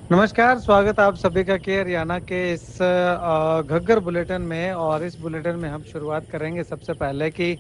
नमस्कार, स्वागत है आप सभी का के हरियाणा के इस घग्गर बुलेटिन में। और इस बुलेटिन में हम शुरुआत करेंगे सबसे पहले कि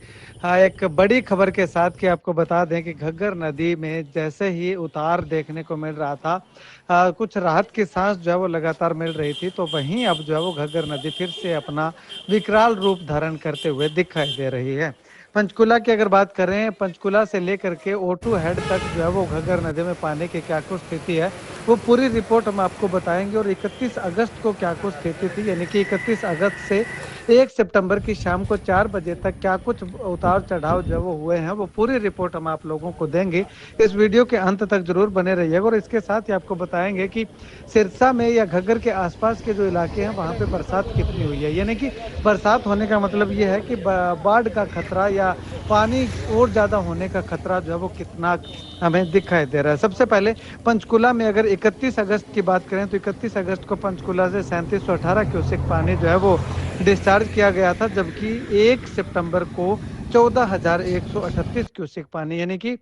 एक बड़ी खबर के साथ कि आपको बता दें कि घग्गर नदी में जैसे ही उतार देखने को मिल रहा था, कुछ राहत की सांस जो है वो लगातार मिल रही थी, तो वहीं अब जो है वो घग्गर नदी फिर से अपना विकराल रूप धारण करते हुए दिखाई दे रही है। पंचकुला की अगर बात करें, पंचकुला से लेकर के ओटू हेड तक जो है वो घग्गर नदी में पानी की क्या कुछ स्थिति है, वो पूरी रिपोर्ट हम आपको बताएंगे। और 31 अगस्त को क्या कुछ स्थिति थी, यानी कि 31 अगस्त से 1 सितंबर की शाम को 4 बजे तक क्या कुछ उतार चढ़ाव जो वो हुए हैं, वो पूरी रिपोर्ट हम आप लोगों को देंगे। इस वीडियो के अंत तक जरूर बने रहिएगा। और इसके साथ ही आपको बताएंगे कि सिरसा में या घग्गर के आसपास के जो इलाके हैं वहां पे बरसात कितनी हुई है, यानी कि बरसात होने का मतलब ये है कि बाढ़ का खतरा या पानी और ज्यादा होने का खतरा जो है वो कितना हमें दिखाई दे रहा है। सबसे पहले पंचकुला में अगर 31 अगस्त की बात करें तो 31 अगस्त को पंचकुला से 3718 क्यूसेक पानी जो है वो डिस्चार्ज किया गया था, जबकि 1 सितंबर को 14,138 क्यूसेक पानी, यानी कि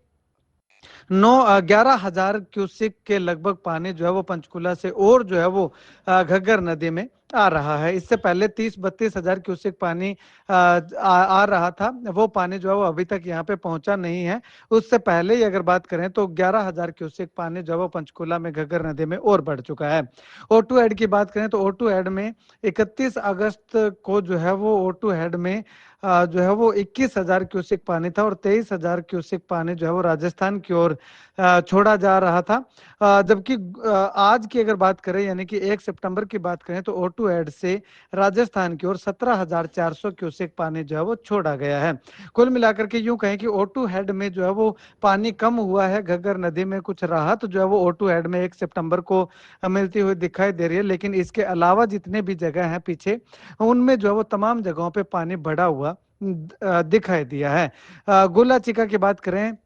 11,000 क्यूसेक के लगभग पानी जो है वो पंचकुला से और जो है वो घग्गर नदी में आ रहा है। इससे पहले 30-32 हजार क्यूसेक पानी आ रहा था, वो पानी जो है वो अभी तक यहाँ पे पहुंचा नहीं है। उससे पहले ही अगर बात करें तो 11,000 क्यूसेक पानी जो है वो पंचकुला में घग्गर नदी में और बढ़ चुका है। ओटू हेड की बात करें तो ओटू हेड में 31 अगस्त को जो है वो ओटू हेड में जो है वो 21,000 क्यूसेक पानी था, और 23,000 क्यूसेक पानी जो है वो राजस्थान की ओर छोड़ा जा रहा था। जबकि आज की अगर बात करें, यानी कि 1 सितंबर की बात करें, तो ओटू हेड से राजस्थान की ओर 17,400 क्यूसेक पानी जो है वो छोड़ा गया है। कुल मिलाकर के यूं कहें कि ओटू हेड में जो है वो पानी कम हुआ है, घग्गर नदी में कुछ राहत जो है वो ओटू हेड में 1 सितंबर को मिलती हुई दिखाई दे रही है। लेकिन इसके अलावा जितने भी जगह हैं पीछे, उनमें जो है वो तमाम जगहों पे पानी बढ़ा हुआ दिखाई दिया है। गोला चिका की बात करें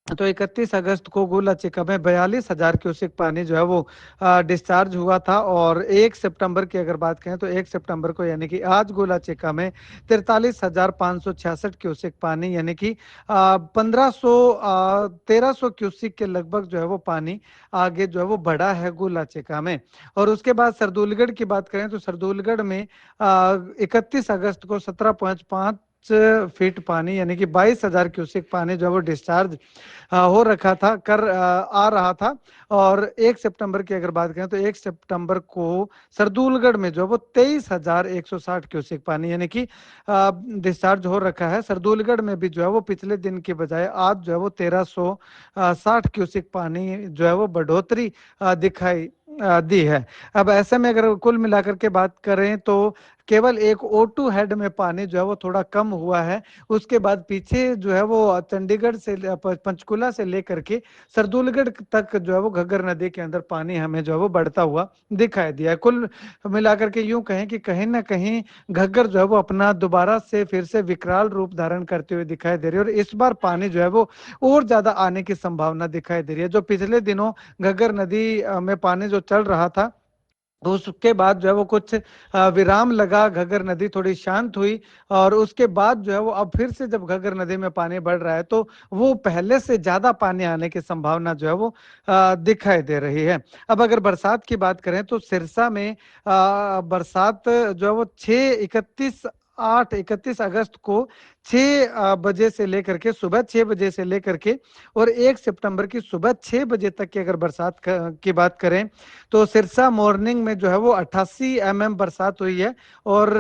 तो 31 अगस्त को गोला चिका में 42,000 क्यूसेक पानी जो है वो डिस्चार्ज हुआ था। और 1 सितंबर की अगर बात करें तो 1 सितंबर को, यानी कि आज, गोला चिका में 43,566 क्यूसेक पानी, यानी कि 1500 1300 क्यूसेक के लगभग जो है वो पानी आगे जो है वो बढ़ा है गोला चिका में। और उसके बाद सरदूलगढ़ की बात करें तो सरदूलगढ़ में 31 अगस्त को 17.5 फीट पानी, यानी कि 22,000 क्यूसेक पानी जो है वो डिस्चार्ज हो रखा था, आ रहा था। और 1 सितंबर की अगर बात करें तो 1 सितंबर को सरदूलगढ़ में जो है वो 23,160 क्यूसेक पानी, यानी कि डिस्चार्ज हो रखा है। सरदूलगढ़ में भी जो है वो पिछले दिन की बजाय आज जो है वो 1,360 क्यूसेक पानी जो है वो बढ़ोतरी दिखाई दी है। अब ऐसे में अगर कुल मिलाकर के बात करें तो केवल एक ओटू हेड में पानी जो है वो थोड़ा कम हुआ है। उसके बाद पीछे जो है वो चंडीगढ़ से पंचकुला से लेकर के सरदूलगढ़ तक जो है वो घग्गर नदी के अंदर पानी हमें जो है वो बढ़ता हुआ दिखाई दिया है। कुल मिलाकर के यूं कहें कि कहीं ना कहीं घग्गर जो है वो अपना दोबारा से फिर से विकराल रूप धारण करते हुए दिखाई दे रही है। और इस बार पानी जो है वो और ज्यादा आने की संभावना दिखाई दे रही है। जो पिछले दिनों घग्गर नदी में पानी जो चल रहा था, तो उसके बाद जो है वो कुछ विराम लगा, घग्गर नदी थोड़ी शांत हुई। और उसके बाद जो है वो अब फिर से जब घग्गर नदी में पानी बढ़ रहा है, तो वो पहले से ज्यादा पानी आने की संभावना जो है वो दिखाई दे रही है। अब अगर बरसात की बात करें तो सिरसा में बरसात जो है वो 31 अगस्त को 6 बजे से लेकर के, सुबह 6 बजे से लेकर के, और 1 सितंबर की सुबह 6 बजे तक की अगर बरसात की बात करें तो सिरसा मॉर्निंग में जो है वो 88 mm बरसात हुई है। और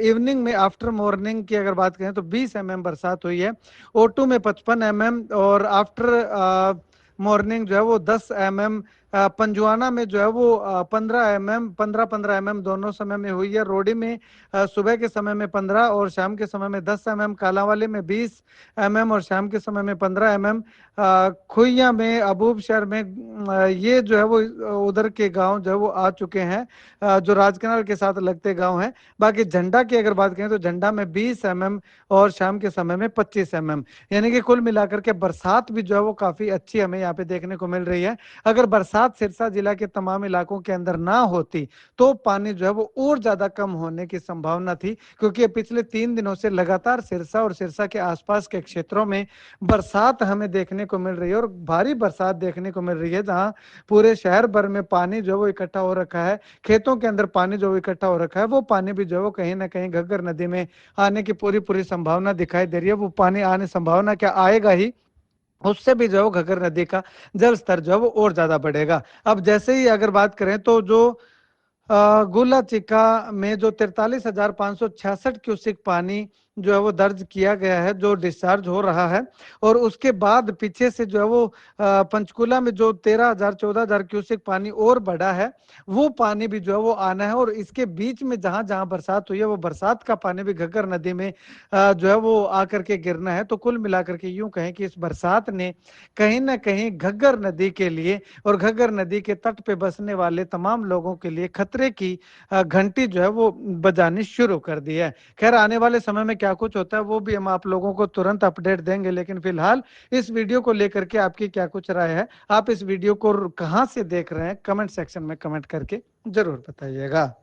इवनिंग में, आफ्टर मॉर्निंग की अगर बात करें तो 20 mm बरसात हुई है। ओटू में 55 mm, और आफ्टर मॉर्निंग जो है वो 10 mm। पंजुआना में जो है वो 15 mm, 15-15 mm दोनों समय में हुई है। रोडी में सुबह के समय में 15 और शाम के समय में 10 mm, कालांवाली में 20 mm और शाम के समय में 15 mm, खुइया में, अबूब शहर में, ये जो है वो उधर के गांव जो है वो आ चुके हैं, जो राजकनाल के साथ लगते गांव हैं। बाकी झंडा की अगर बात करें तो झंडा में 20 mm और शाम के समय में 25 mm, यानी कि कुल मिलाकर के बरसात भी जो है वो काफी अच्छी हमें यहाँ पे देखने को मिल रही है। अगर बरसात बरसात सिरसा जिला के तमाम इलाकों के अंदर ना होती तो पानी जो है वो और ज्यादा कम होने की संभावना थी, क्योंकि पिछले 3 दिनों से लगातार सिरसा और सिरसा के आसपास के क्षेत्रों में बरसात हमें देखने को मिल रही है और भारी बरसात देखने को मिल रही है, जहां पूरे शहर भर में पानी जो है वो इकट्ठा हो रखा है। खेतों के अंदर पानी जो इकट्ठा हो रखा है, वो पानी भी जो है वो कहीं ना कहीं घग्गर नदी में आने की पूरी पूरी संभावना दिखाई दे रही है। वो पानी आने संभावना क्या आएगा ही, उससे भी जो है वो घग्गर नदी का जल स्तर जो है वो और ज्यादा बढ़ेगा। अब जैसे ही अगर बात करें तो जो गोला चिका में जो 43,566 क्यूसिक पानी जो है वो दर्ज किया गया है, जो डिस्चार्ज हो रहा है, और उसके बाद पीछे से जो है वो पंचकुला में जो 13,000 14,000 क्यूसिक पानी और बढ़ा है, वो पानी भी जो है वो आना है। और इसके बीच में जहां जहां बरसात हुई है, वो बरसात का पानी भी घग्गर नदी में जो है वो आकर के गिरना है। तो कुल मिलाकर के यूं कहें कि इस बरसात ने कहीं ना कहीं घग्गर नदी के लिए और घग्गर नदी के तट पे बसने वाले तमाम लोगों के लिए खतरे की घंटी जो है वो बजानी शुरू कर दी है। खैर, आने वाले समय में क्या कुछ होता है वो भी हम आप लोगों को तुरंत अपडेट देंगे, लेकिन फिलहाल इस वीडियो को लेकर के आपकी क्या कुछ राय है, आप इस वीडियो को कहां से देख रहे हैं, कमेंट सेक्शन में कमेंट करके जरूर बताइएगा।